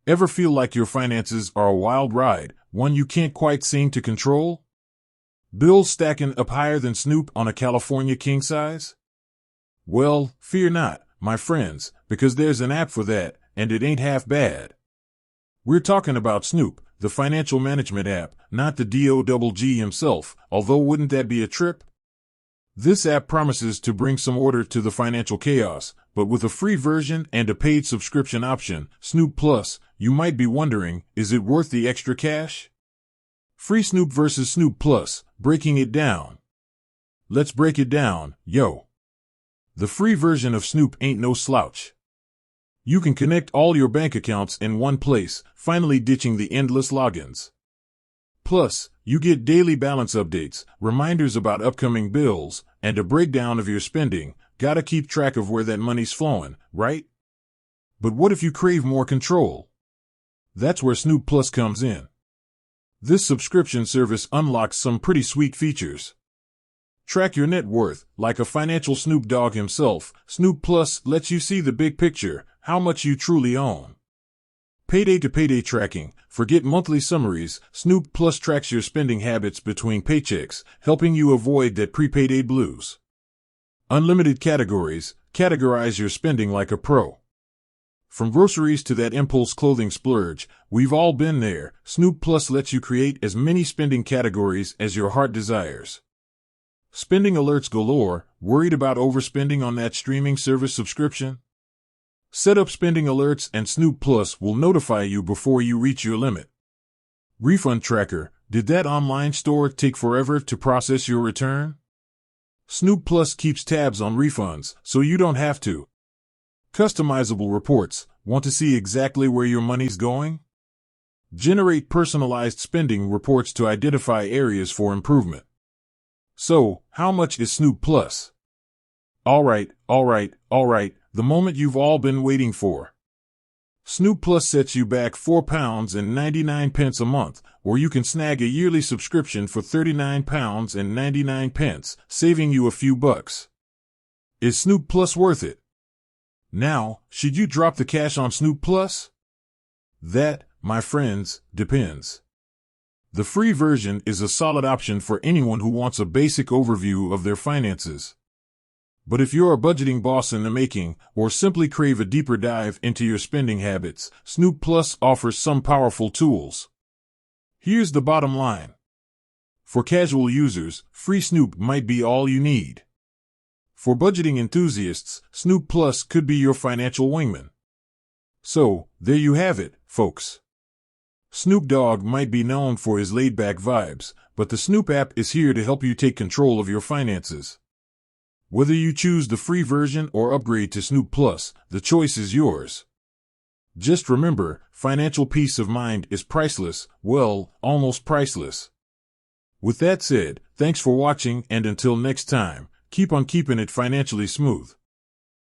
Ever feel like your finances are a wild ride, one you can't quite seem to control? Bills stacking up higher than Snoop on a California king size? Well, fear not, my friends, because there's an app for that, and it ain't half bad. We're talking about Snoop, the financial management app, not the DOGG himself, although wouldn't that be a trip? This app promises to bring some order to the financial chaos, but with a free version and a paid subscription option, Snoop Plus, you might be wondering, is it worth the extra cash? Free Snoop versus Snoop Plus, breaking it down. Let's break it down, yo. The free version of Snoop ain't no slouch. You can connect all your bank accounts in one place, finally ditching the endless logins. Plus, you get daily balance updates, reminders about upcoming bills, and a breakdown of your spending. Gotta keep track of where that money's flowing, right? But what if you crave more control? That's where Snoop Plus comes in. This subscription service unlocks some pretty sweet features. Track your net worth, like a financial Snoop Dogg himself. Snoop Plus lets you see the big picture, how much you truly own. Payday to payday tracking. Forget monthly summaries. Snoop Plus tracks your spending habits between paychecks, helping you avoid that pre-payday blues. Unlimited categories. Categorize your spending like a pro. From groceries to that impulse clothing splurge, we've all been there. Snoop Plus lets you create as many spending categories as your heart desires. Spending alerts galore. Worried about overspending on that streaming service subscription? Set up spending alerts and Snoop Plus will notify you before you reach your limit. Refund tracker. Did that online store take forever to process your return? Snoop Plus keeps tabs on refunds, so you don't have to. Customizable reports. Want to see exactly where your money's going? Generate personalized spending reports to identify areas for improvement. So, how much is Snoop Plus? All right, the moment you've all been waiting for. Snoop Plus sets you back £4.99 a month, or you can snag a yearly subscription for £39.99, saving you a few bucks. Is Snoop Plus worth it? Now, should you drop the cash on Snoop Plus? That, my friends, depends. The free version is a solid option for anyone who wants a basic overview of their finances. But if you're a budgeting boss in the making, or simply crave a deeper dive into your spending habits, Snoop Plus offers some powerful tools. Here's the bottom line. For casual users, free Snoop might be all you need. For budgeting enthusiasts, Snoop Plus could be your financial wingman. So, there you have it, folks. Snoop Dogg might be known for his laid-back vibes, but the Snoop app is here to help you take control of your finances. Whether you choose the free version or upgrade to Snoop Plus, the choice is yours. Just remember, financial peace of mind is priceless, well, almost priceless. With that said, thanks for watching, and until next time, keep on keeping it financially smooth.